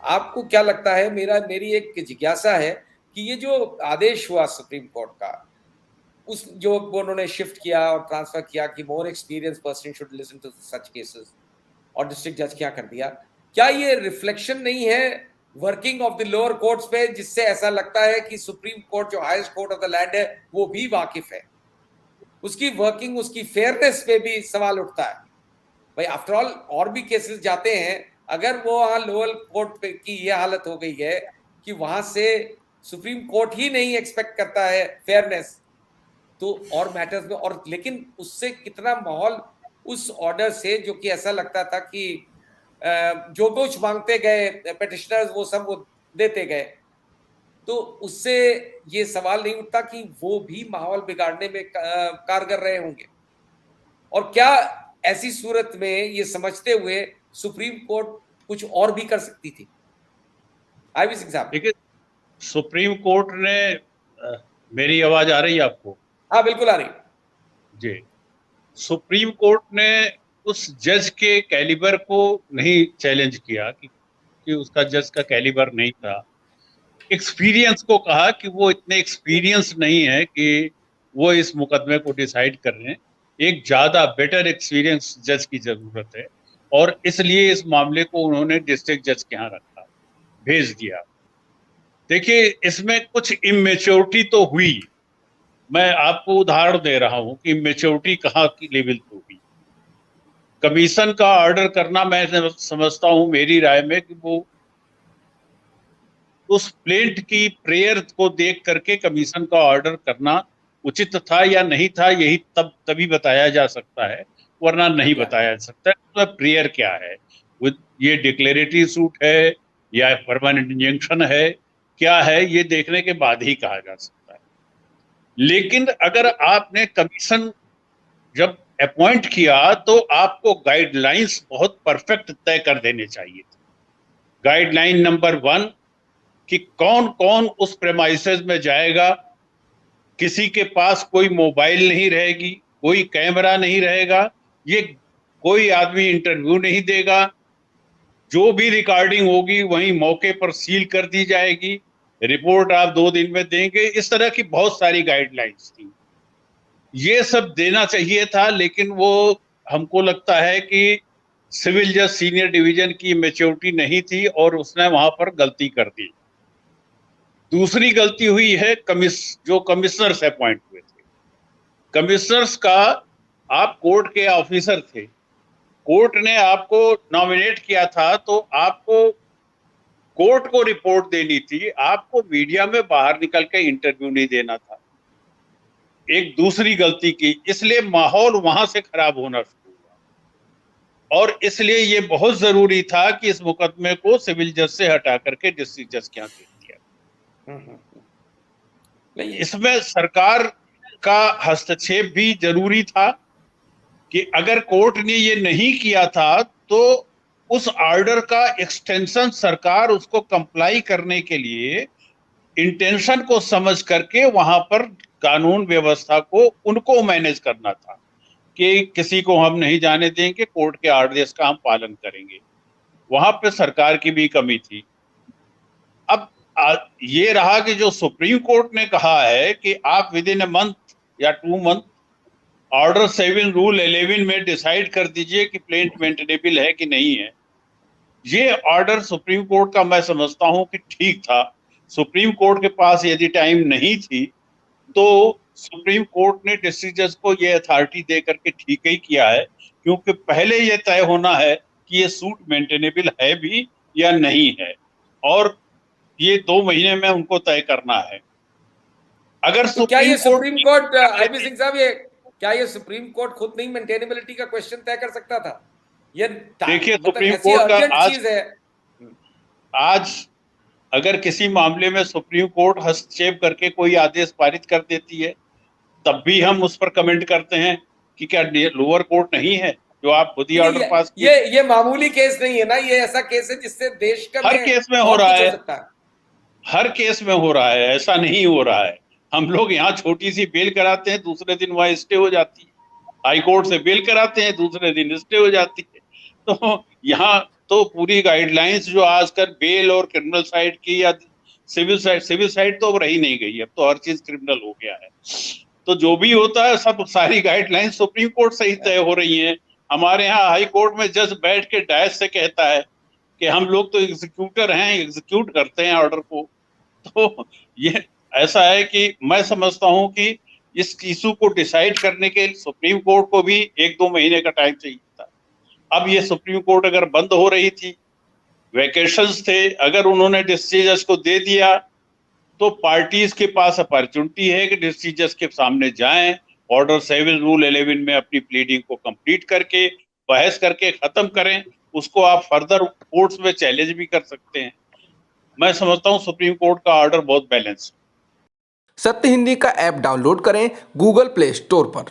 आपको क्या लगता है, मेरी एक जिज्ञासा है कि ये जो आदेश हुआ सुप्रीम कोर्ट का, उस जो उन्होंने शिफ्ट किया और ट्रांसफर किया कि more experience person should listen to such cases, और डिस्ट्रिक्ट जज क्या कर दिया, क्या ये रिफ्लेक्शन नहीं है working of the lower courts पे, जिससे ऐसा लगता है कि सुप्रीम कोर्ट जो highest court of the land है वो भी वाकिफ है, उसकी वर्किंग, उसकी फेयरनेस पे भी सवाल उठता है। भाई आफ्टर ऑल और भी केसेस जाते हैं, अगर वो वहां लोअर कोर्ट पे की ये हालत हो गई है कि वहां से सुप्रीम कोर्ट ही नहीं एक्सपेक्ट करता है फेयरनेस, तो और मैटर्स में, और लेकिन उससे कितना माहौल उस ऑर्डर से, जो कि ऐसा लगता था कि जो कुछ मांगते गए पेटिशनर्स वो सब वो देते गए, तो उससे ये सवाल नहीं उठता कि वो भी माहौल बिगाड़ने में कारगर रहे होंगे। और क्या ऐसी सूरत में ये समझते हुए सुप्रीम कोर्ट कुछ और भी कर सकती थी? आईवी सिंह साहब। देखिए, सुप्रीम कोर्ट ने मेरी आवाज आ रही है आपको? हाँ बिल्कुल आ रही। जी। सुप्रीम कोर्ट ने उस जज के कैलिबर को नहीं चैलेंज किया कि उसका जज का कैलिबर नहीं था। एक्सपीरियंस को कहा कि वो इतने एक्सपीरियंस नहीं है कि वो इस मुकदमे को डिसाइड कर रहे हैं। एक ज्यादा बेटर एक्सपीरियंस जज की जरूरत है, और इसलिए इस मामले को उन्होंने डिस्ट्रिक्ट जज के यहाँ रखा, भेज दिया। देखिए, इसमें कुछ इमेच्योरिटी तो हुई। मैं आपको उदाहरण दे रहा हूं कि इमेच्योरिटी कहाँ की लेवल पे हुई। कमीशन का ऑर्डर करना, मैं समझता हूं मेरी राय में कि वो उस प्लेंट की प्रेयर को देख करके कमीशन का ऑर्डर करना उचित था या नहीं था, यही तभी बताया जा सकता है, वरना नहीं या बताया जा सकता है। तो प्रेयर क्या है, ये डिक्लेरेटरी सूट है या परमानेंट इंजंक्शन है, क्या है, ये देखने के बाद ही कहा जा सकता है। लेकिन अगर आपने कमीशन जब अपॉइंट किया तो आपको गाइडलाइंस बहुत परफेक्ट तय कर देने चाहिए थे। गाइडलाइन नंबर 1 कि कौन कौन उस प्रेमाइसेस में जाएगा, किसी के पास कोई मोबाइल नहीं रहेगी, कोई कैमरा नहीं रहेगा, ये कोई आदमी इंटरव्यू नहीं देगा, जो भी रिकॉर्डिंग होगी वहीं मौके पर सील कर दी जाएगी, रिपोर्ट आप 2 दिन में देंगे। इस तरह की बहुत सारी गाइडलाइंस थी, ये सब देना चाहिए था। लेकिन वो, हमको लगता है कि सिविल जज सीनियर डिवीजन की मैच्योरिटी नहीं थी और उसने वहां पर गलती कर दी। दूसरी गलती हुई है जो कमिश्नर्स अपॉइंट हुए थे। कमिश्नर्स का, आप कोर्ट के ऑफिसर थे, कोर्ट ने आपको नॉमिनेट किया था, तो आपको कोर्ट को रिपोर्ट देनी थी, आपको मीडिया में बाहर निकल के इंटरव्यू नहीं देना था। एक दूसरी गलती की, इसलिए माहौल वहां से खराब होना शुरू हुआ, और इसलिए ये बहुत जरूरी था कि इस मुकदमे को सिविल जज से हटा करके डिस्ट्रिक्ट जज के यहाँ भेज दिया। नहीं, इसमें सरकार का हस्तक्षेप भी जरूरी था कि अगर कोर्ट ने ये नहीं किया था तो उस ऑर्डर का एक्सटेंशन सरकार उसको कंप्लाई करने के लिए इंटेंशन को समझ करके वहां पर कानून व्यवस्था को उनको मैनेज करना था कि किसी को हम नहीं जाने देंगे, कोर्ट के आदेश का हम पालन करेंगे। वहां पे सरकार की भी कमी थी। अब ये रहा कि जो सुप्रीम कोर्ट ने कहा है कि आप विद इन ए मंथ या 2 मंथ ऑर्डर 7 रूल 11 में डिसाइड कर दीजिए कि प्लेंट मेंटेनेबल है कि नहीं है। ये ऑर्डर सुप्रीम कोर्ट का मैं समझता हूं कि ठीक था। सुप्रीम कोर्ट के पास यदि टाइम नहीं थी तो सुप्रीम कोर्ट ने डिस्ट्रिक्ट जज को ये अथॉरिटी दे करके ठीक ही किया है, क्योंकि पहले ये तय होना है कि ये सूट मेंटेनेबल है भी या नहीं है, और ये 2 महीने में उनको तय करना है। अगर तो क्या सुप्रीम ये court supreme court, IP Singh साहब, ये क्या ये सुप्रीम कोर्ट खुद नहीं मेंटेनेबिलिटी का क्वेश्चन तय कर सकता था? ये देखिए, मतलब सुप्रीम ऐसी कोर्ट का अर्जेंट चीज है। आज अगर किसी मामले में सुप्रीम कोर्ट हस्तक्षेप करके कोई आदेश पारित कर देती है, तब भी हम उस पर कमेंट करते हैं कि क्या लोअर कोर्ट नहीं है जो आप खुद ही नहीं, ऑर्डर पास किए? ये मामूली केस नहीं है ना, ये ऐसा केस है जिससे देश का हर में केस में हो बहुत रहा कुछ हो है, सकता है। हर केस में हो रहा है, ऐसा नहीं हो रहा है। हम लोग यहाँ छोटी सी बेल कराते हैं, दूसरे दिन वहां स्टे हो जाती है। हाई कोर्ट से बेल कराते हैं, दूसरे दिन स्टे हो जाती है। तो यहाँ तो पूरी गाइडलाइंस जो आजकल बेल और क्रिमिनल साइड की या सिविल साइड तो अब रही नहीं गई, अब तो हर चीज क्रिमिनल हो गया है। तो जो भी होता है सब सारी गाइडलाइंस सुप्रीम कोर्ट से ही तय हो रही हैं। हमारे यहाँ हाई कोर्ट में जज बैठ के डायस से कहता है कि हम लोग तो एग्जीक्यूटर हैं, एग्जीक्यूट करते हैं ऑर्डर को। तो ये ऐसा है कि मैं समझता हूं कि इस इशू को डिसाइड करने के लिए सुप्रीम कोर्ट को भी 1-2 महीने का टाइम चाहिए था। अब ये सुप्रीम कोर्ट अगर बंद हो रही थी, वैकेशंस थे, अगर उन्होंने डिस्ट्रिक्ट जज को दे दिया तो पार्टीज के पास अपॉर्चुनिटी है कि डिस्ट्रिक्ट जज के सामने जाएं, ऑर्डर 7 रूल 11 में अपनी प्लीडिंग को कंप्लीट करके बहस करके खत्म करें, उसको आप फर्दर कोर्ट्स में चैलेंज भी कर सकते हैं। मैं समझता हूं सुप्रीम कोर्ट का ऑर्डर बहुत बैलेंस है। सत्य हिंदी का ऐप डाउनलोड करें गूगल प्ले स्टोर पर।